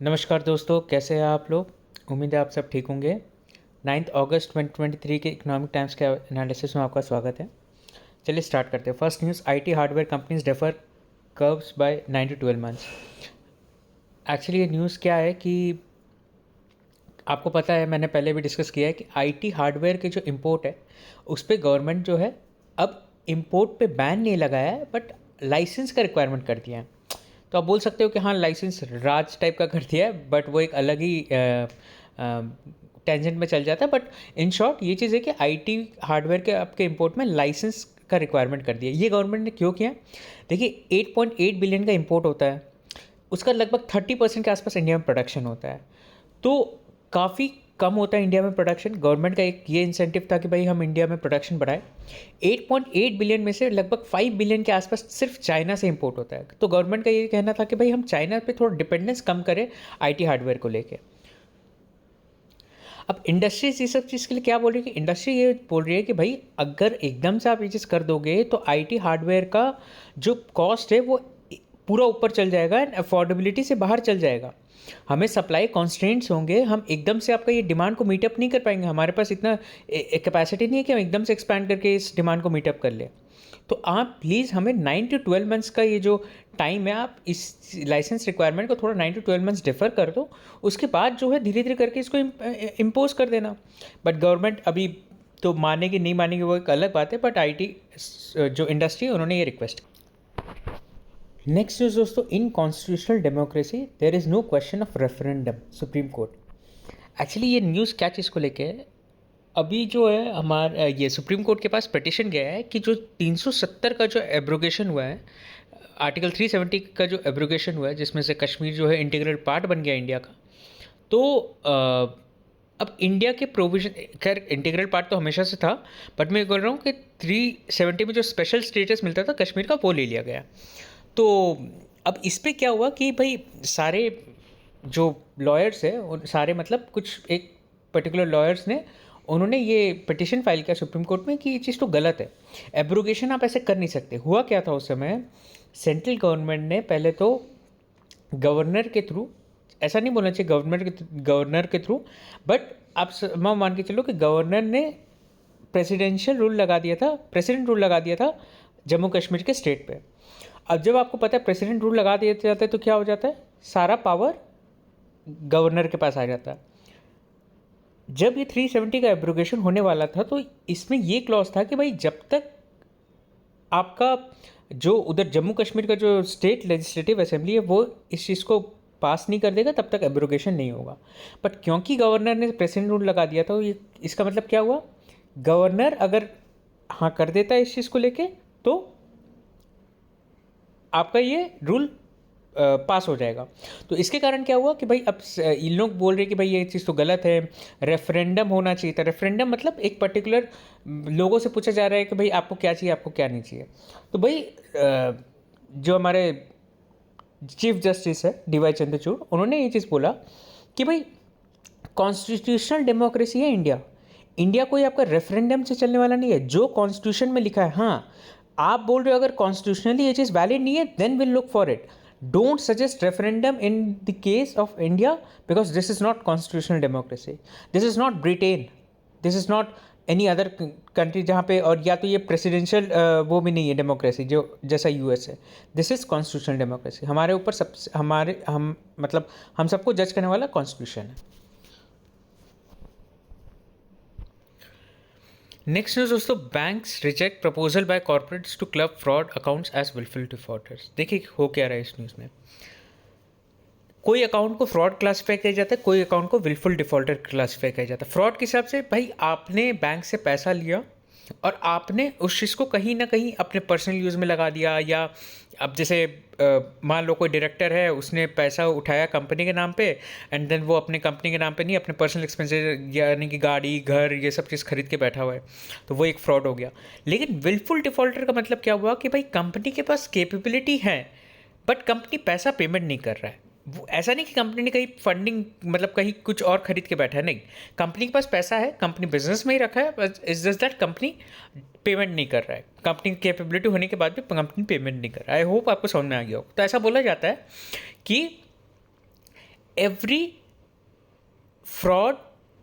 नमस्कार दोस्तों, कैसे हैं आप लोग। उम्मीद है आप सब ठीक होंगे। 9 अगस्त 2023 के इकोनॉमिक टाइम्स के एनालिसिस में आपका स्वागत है। चलिए स्टार्ट करते हैं। First news, IT hardware companies defer curves by 9 to 12 months. Actually ये न्यूज़ क्या है कि आपको पता है, मैंने पहले भी डिस्कस किया है कि आईटी हार्डवेयर के जो इम्पोर्ट है उस पर गवर्नमेंट जो है अब इम्पोर्ट पे बैन नहीं लगाया है, बट लाइसेंस का रिक्वायरमेंट कर दिया है। तो आप बोल सकते हो कि हाँ, लाइसेंस राज टाइप का कर दिया है, बट वो एक अलग ही टेंजेंट में चल जाता है। बट इन शॉर्ट ये चीज़ है कि आईटी हार्डवेयर के आपके इंपोर्ट में लाइसेंस का रिक्वायरमेंट कर दिया। ये गवर्नमेंट ने क्यों किया? देखिए, 8.8 बिलियन का इंपोर्ट होता है, उसका लगभग 30% के आसपास इंडिया में प्रोडक्शन होता है। तो काफ़ी कम होता है इंडिया में प्रोडक्शन। गवर्नमेंट का एक ये इंसेंटिव था कि भाई हम इंडिया में प्रोडक्शन बढ़ाएं। 8.8 बिलियन में से लगभग 5 बिलियन के आसपास सिर्फ चाइना से इंपोर्ट होता है। तो गवर्नमेंट का ये कहना था कि भाई हम चाइना पे थोड़ा डिपेंडेंस कम करें आईटी हार्डवेयर को लेके। अब इंडस्ट्रीज इस सब चीज़ के लिए क्या बोल रही है कि इंडस्ट्री ये बोल रही है कि भाई अगर एकदम से आप ये चीज़ कर दोगे तो आईटी हार्डवेयर का जो कॉस्ट है वो पूरा ऊपर चल जाएगा एंड अफोर्डेबिलिटी से बाहर चल जाएगा। हमें सप्लाई कॉन्स्ट्रेंट्स होंगे, हम एकदम से आपका ये डिमांड को मीटअप नहीं कर पाएंगे। हमारे पास इतना कैपेसिटी नहीं है कि हम एकदम से एक्सपैंड करके इस डिमांड को मीटअप कर लें। तो आप प्लीज़ हमें 9 to 12 मंथ्स का ये जो टाइम है, आप इस लाइसेंस रिक्वायरमेंट को थोड़ा 9 to 12 मंथ्स डिफ़र कर दो। उसके बाद जो है धीरे धीरे करके इसको इम्पोज कर देना। बट गवर्नमेंट अभी तो मानेगी नहीं मानेगी वो एक अलग बात है, बट आईटी जो इंडस्ट्री है उन्होंने ये रिक्वेस्ट। नेक्स्ट न्यूज़ दोस्तों, in constitutional democracy there is no question of referendum, supreme court. Actually ये न्यूज़ क्या चीज़ को लेके है, अभी जो है हमारा ये सुप्रीम कोर्ट के पास पिटिशन गया है कि जो 370 का जो एब्रोगेशन हुआ है, आर्टिकल 370 का जो एब्रोगेशन हुआ है, जिसमें से कश्मीर जो है इंटीग्रल पार्ट बन गया इंडिया का। तो अब इंडिया के प्रोविजन, खैर इंटीग्रल पार्ट तो हमेशा से था, बट मैं बोल रहा हूँ कि 370 में जो स्पेशल स्टेटस मिलता था कश्मीर का, वो ले लिया गया। तो अब इस पे क्या हुआ कि भाई सारे जो लॉयर्स है उन सारे, मतलब कुछ एक पर्टिकुलर लॉयर्स ने, उन्होंने ये पिटिशन फाइल किया सुप्रीम कोर्ट में कि ये चीज़ तो गलत है, एब्रोगेशन आप ऐसे कर नहीं सकते। हुआ क्या था उस समय, सेंट्रल गवर्नमेंट ने पहले तो गवर्नर के थ्रू, ऐसा नहीं बोलना चाहिए गवर्नर के थ्रू, बट आप मान के चलो कि गवर्नर ने प्रेसिडेंशियल रूल लगा दिया था, प्रेसिडेंट रूल लगा दिया था जम्मू कश्मीर के स्टेट पे। अब जब आपको पता है प्रेसिडेंट रूल लगा दिया जाता है तो क्या हो जाता है, सारा पावर गवर्नर के पास आ जाता है। जब ये 370 का एब्रोगेशन होने वाला था तो इसमें ये क्लॉज था कि भाई जब तक आपका जो उधर जम्मू कश्मीर का जो स्टेट लेजिस्लेटिव असेंबली है वो इस चीज़ को पास नहीं कर देगा तब तक एब्रोगेशन नहीं होगा। बट क्योंकि गवर्नर ने प्रेसिडेंट रूल लगा दिया था तो ये इसका मतलब क्या हुआ, गवर्नर अगर हाँ कर देता है इस चीज़ को लेके तो आपका ये रूल पास हो जाएगा। तो इसके कारण क्या हुआ कि भाई अब इन लोग बोल रहे हैं कि भाई ये चीज़ तो गलत है, रेफरेंडम होना चाहिए था। रेफरेंडम मतलब एक पर्टिकुलर लोगों से पूछा जा रहा है कि भाई आपको क्या चाहिए, आपको क्या नहीं चाहिए। तो भाई जो हमारे चीफ जस्टिस है डीवाई चंद्रचूड़, उन्होंने ये चीज़ बोला कि भाई कॉन्स्टिट्यूशनल डेमोक्रेसी है इंडिया, इंडिया कोई आपका रेफरेंडम से चलने वाला नहीं है। जो कॉन्स्टिट्यूशन में लिखा है, हाँ आप बोल रहे हो अगर कॉन्स्टिट्यूशनली ये चीज़ वैलिड नहीं है then will look for it. Don't suggest referendum in the case of India because this is not constitutional democracy, this is not Britain, this is not any other country जहाँ पे, और या तो ये presidential वो भी नहीं है डेमोक्रेसी जो जैसा यूएस है। This is constitutional democracy. हमारे ऊपर सब हमारे हम मतलब हम सबको जज करने वाला कॉन्स्टिट्यूशन है। नेक्स्ट न्यूज़ दोस्तों, banks reject proposal by corporates to club fraud accounts as wilful defaulters. देखिए हो क्या रहा है इस न्यूज़ में, कोई अकाउंट को फ्रॉड क्लासीफाई किया जाता है, कोई अकाउंट को विलफुल डिफॉल्टर क्लासीफाई किया जाता है। फ्रॉड के हिसाब से भाई आपने बैंक से पैसा लिया और आपने उस चीज़ को कहीं ना कहीं अपने पर्सनल यूज़ में लगा दिया, या अब जैसे मान लो कोई डायरेक्टर है, उसने पैसा उठाया कंपनी के नाम पे एंड देन वो अपने कंपनी के नाम पे नहीं, अपने पर्सनल एक्सपेंसेस यानी कि गाड़ी घर ये सब चीज़ खरीद के बैठा हुआ है, तो वो एक फ्रॉड हो गया। लेकिन विलफुल डिफॉल्टर का मतलब क्या हुआ कि भाई कंपनी के पास कैपेबिलिटी है बट कंपनी पैसा पेमेंट नहीं कर रहा है। वो ऐसा नहीं कि कंपनी ने कहीं फंडिंग मतलब कहीं कुछ और खरीद के बैठा है, नहीं, कंपनी के पास पैसा है, कंपनी बिजनेस में ही रखा है, बस is just that company payment नहीं कर रहा है। कंपनी की कैपेबिलिटी होने के बाद भी कंपनी पेमेंट नहीं कर रहा है। आई होप आपको समझ में आ गया हो। तो ऐसा बोला जाता है कि every fraud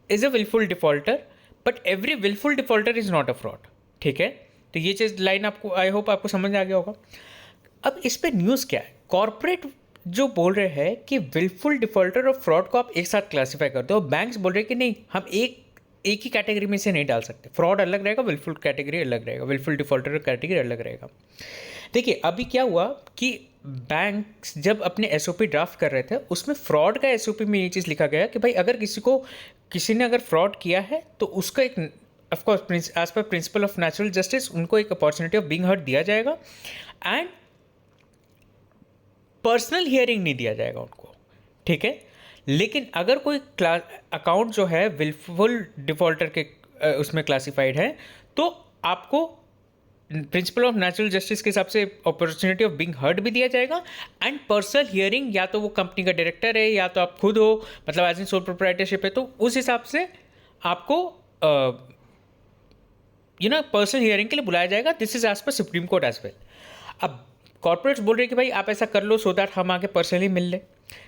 is a wilful defaulter, but every wilful defaulter is not a fraud. ठीक है, तो ये चीज़ लाइन आपको, आई होप आपको समझ आ गया होगा। अब इस पे न्यूज़ क्या है, कॉर्पोरेट जो बोल रहे हैं कि विलफुल डिफॉल्टर और फ्रॉड को आप एक साथ क्लासिफाई करते हो, बैंक्स बोल रहे हैं कि नहीं, हम एक ही कैटेगरी में से नहीं डाल सकते, फ्रॉड अलग रहेगा, विलफुल कैटेगरी अलग रहेगा, विलफुल डिफॉल्टर कैटेगरी अलग रहेगा। देखिए अभी क्या हुआ कि बैंक्स जब अपने एसओपी ड्राफ्ट कर रहे थे, उसमें फ्रॉड का एसओपी में ये चीज़ लिखा गया कि भाई अगर किसी ने अगर फ्रॉड किया है तो उसका एक of course as per principle of natural justice उनको एक अपॉर्चुनिटी ऑफ बीइंग हर्ड दिया जाएगा, एंड पर्सनल हियरिंग नहीं दिया जाएगा उनको। ठीक है, लेकिन अगर कोई अकाउंट जो है विलफुल डिफॉल्टर के उसमें क्लासिफाइड है, तो आपको प्रिंसिपल ऑफ नेचुरल जस्टिस के हिसाब से अपॉर्चुनिटी ऑफ बीइंग हर्ड भी दिया जाएगा, एंड पर्सनल हियरिंग, या तो वो कंपनी का डायरेक्टर है या तो आप खुद हो, मतलब एज इन सोल प्रोप्राइटरशिप है, तो उस हिसाब से आपको पर्सनल हियरिंग के लिए बुलाया जाएगा। This is as per Supreme Court as well. अब कॉर्पोरेट्स बोल रहे हैं कि भाई आप ऐसा कर लो सो दैट हम आके पर्सनली मिल ले।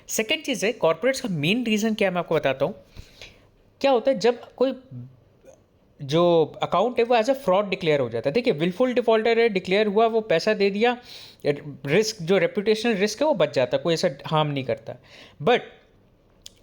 सेकेंड चीज़ है, कॉर्पोरेट्स का मेन रीज़न क्या है मैं आपको बताता हूँ। क्या होता है जब कोई जो अकाउंट है वो एज अ फ्रॉड डिक्लेयर हो जाता है। देखिए विलफुल डिफॉल्टर है, डिक्लेयर हुआ, वो पैसा दे दिया, रिस्क जो रेपुटेशनल रिस्क है वो बच जाता है, कोई ऐसा हार्म नहीं करता। बट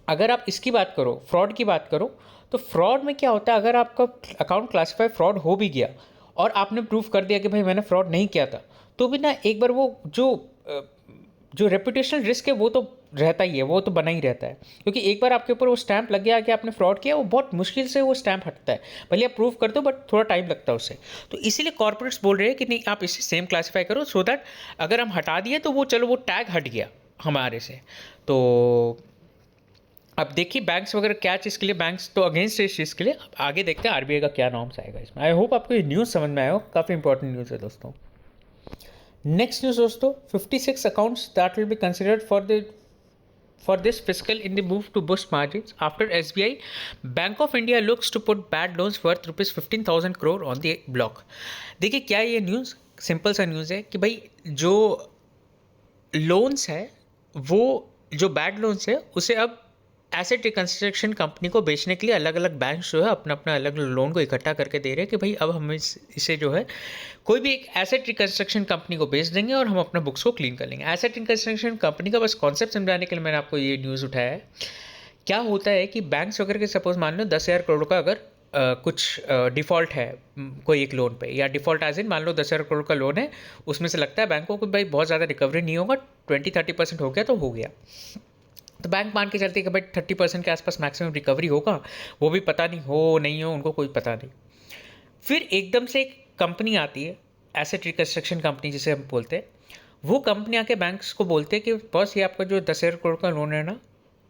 अगर आप इसकी बात करो, फ्रॉड की बात करो, तो फ्रॉड में क्या होता है, अगर आपका अकाउंट क्लासीफाई फ्रॉड हो भी गया और आपने प्रूफ कर दिया कि भाई मैंने फ्रॉड नहीं किया था, तो भी ना एक बार वो जो रेपुटेशनल रिस्क है वो तो रहता ही है, वो तो बना ही रहता है, क्योंकि एक बार आपके ऊपर वो स्टैंप लग गया कि आपने फ्रॉड किया, वो बहुत मुश्किल से वो स्टैंप हटता है, भले आप प्रूफ कर दो बट थोड़ा टाइम लगता है उससे। तो इसीलिए कॉर्पोरेट्स बोल रहे हैं कि नहीं आप इसे सेम क्लासीफाई करो, सो दैट अगर हम हटा दिए तो वो चलो वो टैग हट गया हमारे से। तो अब देखिए बैंक्स वगैरह क्या चीज़ के लिए, बैंक्स तो अगेंस्ट है इस चीज़ के लिए। आगे देखते हैं आरबीआई का क्या नॉर्म्स आएगा इसमें। आई होप आपको ये न्यूज़ समझ में आया हो, काफ़ी इंपॉर्टेंट न्यूज़ है दोस्तों। नेक्स्ट न्यूज़ दोस्तों, 56 accounts that will be considered for this fiscal in the move to boost margins after SBI Bank of India looks to put bad loans worth rupees 15,000 crore on the block। देखिए क्या ये news, simple सा news है कि भाई जो loans है, वो जो बैड लोन्स है उसे अब एसेट रिकंस्ट्रक्शन कंपनी को बेचने के लिए अलग अलग बैंक जो है अपना अपना अलग लोन को इकट्ठा करके दे रहे हैं कि भाई अब हम इसे जो है कोई भी एक एसेट रिकंस्ट्रक्शन कंपनी को बेच देंगे और हम अपना बुक्स को क्लीन कर लेंगे। एसेट रिकंस्ट्रक्शन कंपनी का बस कॉन्सेप्ट समझाने के लिए मैंने आपको ये न्यूज़ उठाया है। क्या होता है कि बैंक्स वगैरह के सपोज मान लो 10,000 करोड़ का अगर कुछ डिफ़ॉल्ट है कोई एक लोन पे, या डिफ़ॉल्ट एज इन मान लो 10,000 करोड़ का लोन है, उसमें से लगता है बैंकों को भाई बहुत ज़्यादा रिकवरी नहीं होगा, 20-30% हो गया तो हो गया, तो बैंक मान के चलते कि भाई 30% के आसपास मैक्सिमम रिकवरी होगा, वो भी पता नहीं हो नहीं हो, उनको कोई पता नहीं। फिर एकदम से एक कंपनी आती है, एसेट रिकंस्ट्रक्शन कंपनी जिसे हम बोलते हैं, वो कंपनी आके बैंक्स को बोलते हैं कि बस ये आपका जो 10,000 करोड़ का लोन है ना,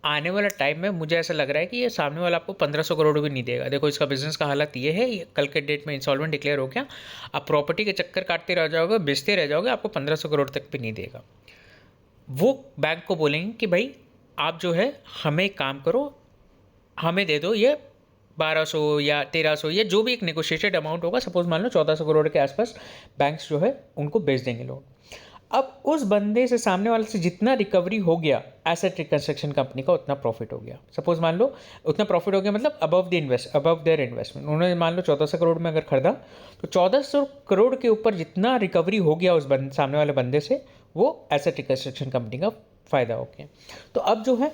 आने वाला टाइम में मुझे ऐसा लग रहा है कि ये सामने वाला आपको 1,500 करोड़ भी नहीं देगा। देखो इसका बिजनेस का हालत ये है, ये कल के डेट में इंसॉल्वेंट डिक्लेयर हो गया, आप प्रॉपर्टी के चक्कर काटते रह जाओगे, बेचते रह जाओगे, आपको 1,500 करोड़ तक भी नहीं देगा। वो बैंक को बोलेंगे कि भाई आप जो है हमें एक काम करो, हमें दे दो ये 1,200 या 1,300 या जो भी एक नेगोशिएटेड अमाउंट होगा, सपोज मान लो 1,400 करोड़ के आसपास बैंक्स जो है उनको बेच देंगे लोन। अब उस बंदे से सामने वाले से जितना रिकवरी हो गया एसेट रिकंस्ट्रक्शन कंपनी का, उतना प्रॉफिट हो गया। सपोज मान लो उतना प्रॉफिट हो गया, मतलब अबव देयर इन्वेस्टमेंट। उन्होंने मान लो 1,400 करोड़ में अगर खरीदा, तो 1,400 करोड़ के ऊपर जितना रिकवरी हो गया उस सामने वाले बंदे से, वो एसेट रिकंस्ट्रक्शन कंपनी का फ़ायदा हो गया। तो अब जो है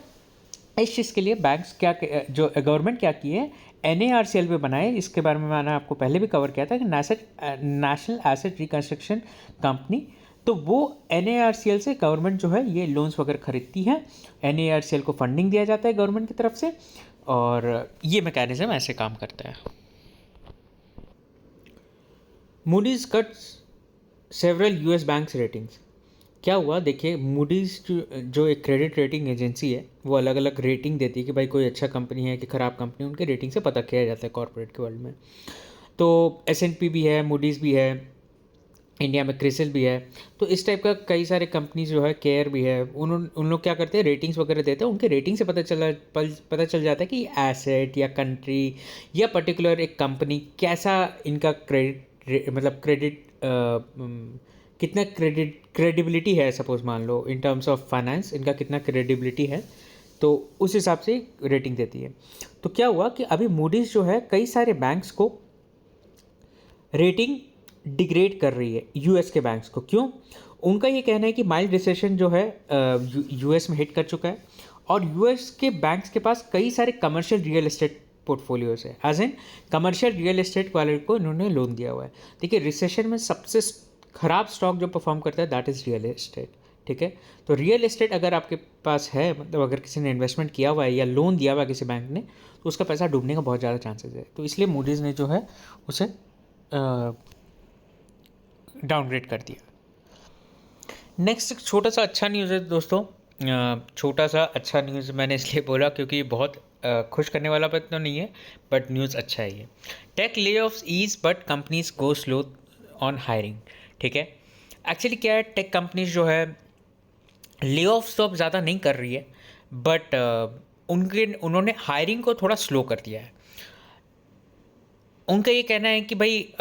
इस चीज़ के लिए बैंक्स क्या, जो गवर्नमेंट क्या की है, NARCL भी बनाए। इसके बारे में मैंने आपको पहले भी कवर किया था कि नेशनल एसेट रिकंस्ट्रक्शन कंपनी, तो वो NARCL से गवर्नमेंट जो है ये लोन्स वगैरह खरीदती है, NARCL को फंडिंग दिया जाता है गवर्नमेंट की तरफ से, और ये मैकेनिज्म ऐसे काम करता है। Moody's cuts several US banks ratings. क्या हुआ, देखिए मूडीज़ जो एक क्रेडिट रेटिंग एजेंसी है, वो अलग अलग रेटिंग देती है कि भाई कोई अच्छा कंपनी है कि ख़राब कंपनी है, उनके रेटिंग से पता किया जाता है कॉर्पोरेट के वर्ल्ड में। तो S&P भी है, मूडीज़ भी है, इंडिया में क्रिसिल भी है। तो इस टाइप का कई सारे कंपनीज जो है, केयर भी है, उन लोग क्या करते हैं, रेटिंग्स वगैरह देते हैं। उनके रेटिंग से पता चल जाता है कि एसेट या कंट्री या पर्टिकुलर एक कंपनी कैसा, इनका क्रेडिट कितना क्रेडिबिलिटी है। सपोज मान लो इन टर्म्स ऑफ फाइनेंस इनका कितना क्रेडिबिलिटी है, तो उस हिसाब से रेटिंग देती है। तो क्या हुआ कि अभी मूडीज़ जो है कई सारे बैंक्स को रेटिंग डिग्रेड कर रही है, यूएस के बैंक्स को। क्यों? उनका ये कहना है कि माइल्ड रिसेशन जो है यूएस में हिट कर चुका है, और यूएस के बैंक्स के पास कई सारे कमर्शियल रियल एस्टेट पोर्टफोलियोज है, as an commercial real estate वाले को इन्होंने लोन दिया हुआ है। देखिए, रिसेशन में सबसे खराब स्टॉक जो परफॉर्म करता है दैट इज़ रियल एस्टेट। ठीक है, तो रियल एस्टेट अगर आपके पास है, मतलब अगर किसी ने इन्वेस्टमेंट किया हुआ है या लोन दिया हुआ है किसी बैंक ने, तो उसका पैसा डूबने का बहुत ज़्यादा चांसेस है। तो इसलिए मूडीज़ ने जो है उसे डाउनग्रेड कर दिया। नेक्स्ट एक छोटा सा अच्छा न्यूज़ है दोस्तों। छोटा सा अच्छा न्यूज़ मैंने इसलिए बोला क्योंकि बहुत खुश करने वाला बात तो नहीं है, बट न्यूज़ अच्छा है ये। Tech layoffs ease but companies go slow on hiring. ठीक है, एक्चुअली क्या है, टेक कंपनीज जो है ले ऑफ्स तो अब ज़्यादा नहीं कर रही है, बट उन्होंने हायरिंग को थोड़ा स्लो कर दिया है। उनका ये कहना है कि भाई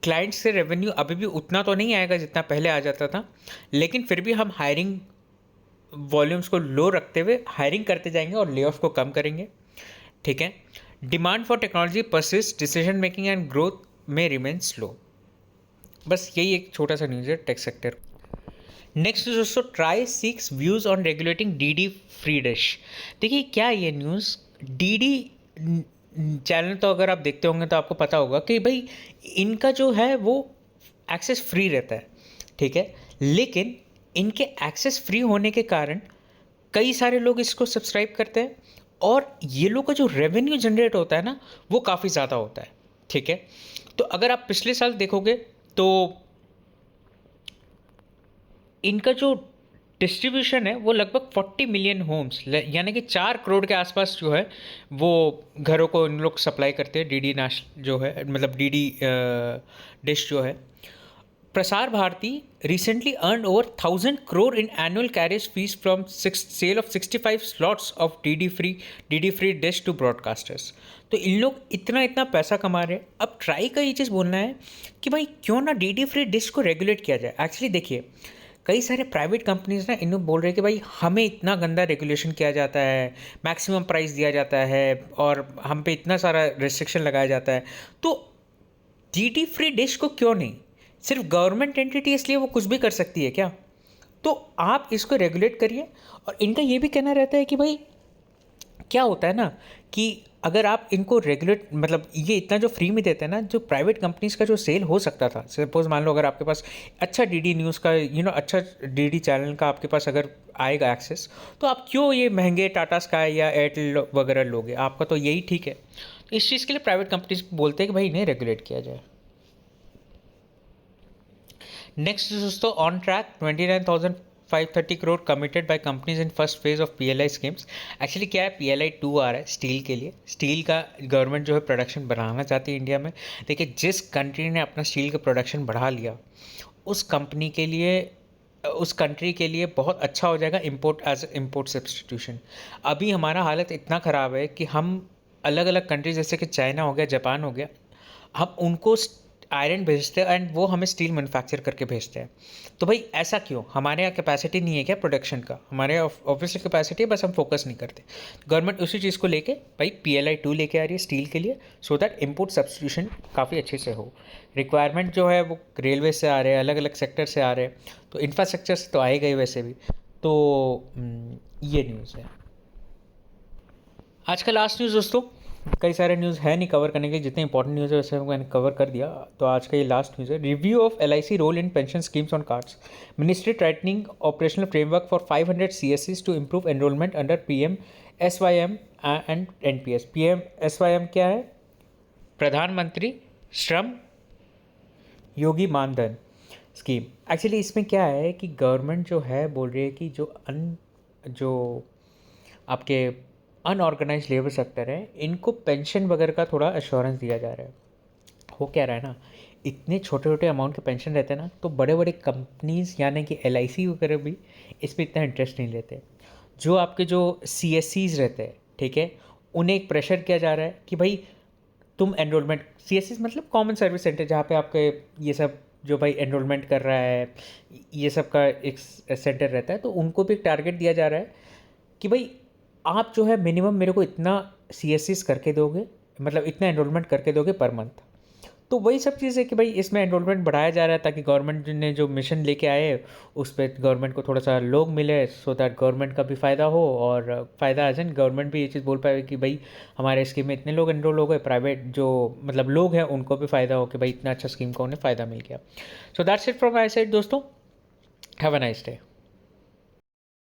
क्लाइंट से रेवेन्यू अभी भी उतना तो नहीं आएगा जितना पहले आ जाता था, लेकिन फिर भी हम हायरिंग वॉल्यूम्स को लो रखते हुए हायरिंग करते जाएंगे और ले ऑफ को कम करेंगे। ठीक है, demand for technology persist, decision making and growth में रिमेन स्लो। बस यही एक छोटा सा न्यूज़ है टेक सेक्टर। नेक्स्ट इज दोस्तों, TRAI seeks views on regulating DD free dish. देखिए क्या है ये न्यूज़, डीडी चैनल तो अगर आप देखते होंगे तो आपको पता होगा कि भाई इनका जो है वो एक्सेस फ्री रहता है। ठीक है, लेकिन इनके एक्सेस फ्री होने के कारण कई सारे लोग इसको सब्सक्राइब करते हैं, और ये लोग का जो रेवेन्यू जनरेट होता है ना वो काफ़ी ज़्यादा होता है। ठीक है, तो अगर आप पिछले साल देखोगे तो इनका जो डिस्ट्रीब्यूशन है वो लगभग 40 मिलियन होम्स, यानी कि 4 करोड़ के आसपास जो है वो घरों को इन लोग सप्लाई करते हैं। डीडी नेश जो है, मतलब डीडी डिश जो है। Prasar Bharati recently earn over 1000 crore in annual carriage fees from sale of 65 slots of D free dish to broadcasters. तो इन लोग इतना इतना पैसा कमा रहे हैं। अब ट्राई का ये चीज़ बोलना है कि भाई क्यों ना डी फ्री डिश को रेगुलेट किया जाए। एक्चुअली देखिए, कई सारे प्राइवेट कंपनीज ना इन बोल रहे हैं कि भाई हमें इतना गंदा रेगुलेशन किया जाता है, मैक्सिमम प्राइस दिया जाता है और हम पे इतना सारा रिस्ट्रिक्शन लगाया जाता है, तो डी फ्री डिश को क्यों नहीं? सिर्फ गवर्नमेंट एंटिटी इसलिए वो कुछ भी कर सकती है क्या? तो आप इसको रेगुलेट करिए। और इनका ये भी कहना रहता है कि भाई क्या होता है ना कि अगर आप इनको रेगुलेट, मतलब ये इतना जो फ्री में देते हैं ना, जो प्राइवेट कंपनीज का जो सेल हो सकता था, सपोज मान लो अगर आपके पास अच्छा डीडी न्यूज़ का अच्छा डीडी चैनल का आपके पास अगर आएगा एक्सेस, तो आप क्यों ये महंगे टाटा स्काई या एयरटेल वगैरह लोगे? आपका तो यही ठीक है। तो इस चीज़ के लिए प्राइवेट कंपनीज बोलते हैं कि भाई इन्हें रेगुलेट किया जाए। नेक्स्ट दोस्तों, on track 29,530 crore committed by companies in first phase of PLI schemes. Actually क्या है, पीएलआई 2 आ रहा है स्टील के लिए। स्टील का गवर्नमेंट जो है प्रोडक्शन बढ़ाना चाहती है इंडिया में। देखिए, जिस कंट्री ने अपना स्टील का प्रोडक्शन बढ़ा लिया, उस कंपनी के लिए, उस कंट्री के लिए बहुत अच्छा हो जाएगा इम्पोर्ट एज इम्पोर्ट सब्सटीट्यूशन। अभी हमारा हालत इतना ख़राब है कि हम अलग अलग कंट्री जैसे कि चाइना हो गया, जापान हो गया, हम उनको आयरन भेजते हैं एंड वो हमें स्टील मैन्युफैक्चर करके भेजते हैं। तो भाई ऐसा क्यों? हमारे यहाँ कैपेसिटी नहीं है क्या प्रोडक्शन का? हमारे यहाँ ऑब्वियसली कैपेसिटी है, बस हम फोकस नहीं करते। गवर्नमेंट उसी चीज़ को लेके भाई पीएलआई 2 लेके आ रही है स्टील के लिए, सो दैट इम्पोर्ट सब्सटीट्यूशन काफ़ी अच्छे से हो। रिक्वायरमेंट जो है वो रेलवे से आ रहे हैं, अलग अलग सेक्टर से आ रहे हैं, तो इंफ्रास्ट्रक्चर से तो आएगा ही वैसे भी। तो ये न्यूज़ है आज का लास्ट न्यूज़ दोस्तों। कई सारे न्यूज़ है नहीं कवर करने के, जितने इंपॉर्टेंट न्यूज़ है वैसे मैंने कवर कर दिया। तो आज का ये लास्ट न्यूज़ है, review of LIC role in pension schemes on cards. Ministry tightening operational framework for 500 सीएससीज to improve enrolment under PM SYM and NPS. PM SYM क्या है? प्रधानमंत्री श्रम योगी मानधन स्कीम। एक्चुअली इसमें क्या है कि गवर्नमेंट जो है बोल रही है कि जो आपके अनऑर्गेनाइज लेबर सेक्टर है, इनको पेंशन वगैरह का थोड़ा एश्योरेंस दिया जा रहा है। हो क्या रहा है ना, इतने छोटे छोटे अमाउंट के पेंशन रहते हैं ना, तो बड़े बड़े कंपनीज यानी कि एलआईसी वगैरह भी इस पर इतना इंटरेस्ट नहीं लेते। जो आपके जो सीएससीज रहते हैं, ठीक है, उन्हें एक प्रेशर किया जा रहा है कि भाई तुम एनरोलमेंट, सीएससीज मतलब कॉमन सर्विस सेंटर, जहाँ पे आपके ये सब जो भाई एनरोलमेंट कर रहा है, ये सब का एक सेंटर रहता है, तो उनको भी एक टारगेट दिया जा रहा है कि भाई आप जो है मिनिमम मेरे को इतना CSCs करके दोगे, मतलब इतना एनरोलमेंट करके दोगे पर मंथ। तो वही सब चीज़ है कि भाई इसमें एनरोलमेंट बढ़ाया जा रहा है ताकि गवर्नमेंट ने जो मिशन लेके आए उस पर गवर्नमेंट को थोड़ा सा लोग मिले, सो दैट गवर्नमेंट का भी फ़ायदा हो और फ़ायदा एज एन गवर्नमेंट भी ये चीज़ बोल पाए कि भाई हमारे स्कीम में इतने लोग एनरोल हो गए, प्राइवेट जो मतलब लोग हैं उनको भी फ़ायदा हो कि भाई इतना अच्छा स्कीम का उन्हें फ़ायदा मिल गया। So that's it from my side दोस्तों, हैव अ नाइस डे।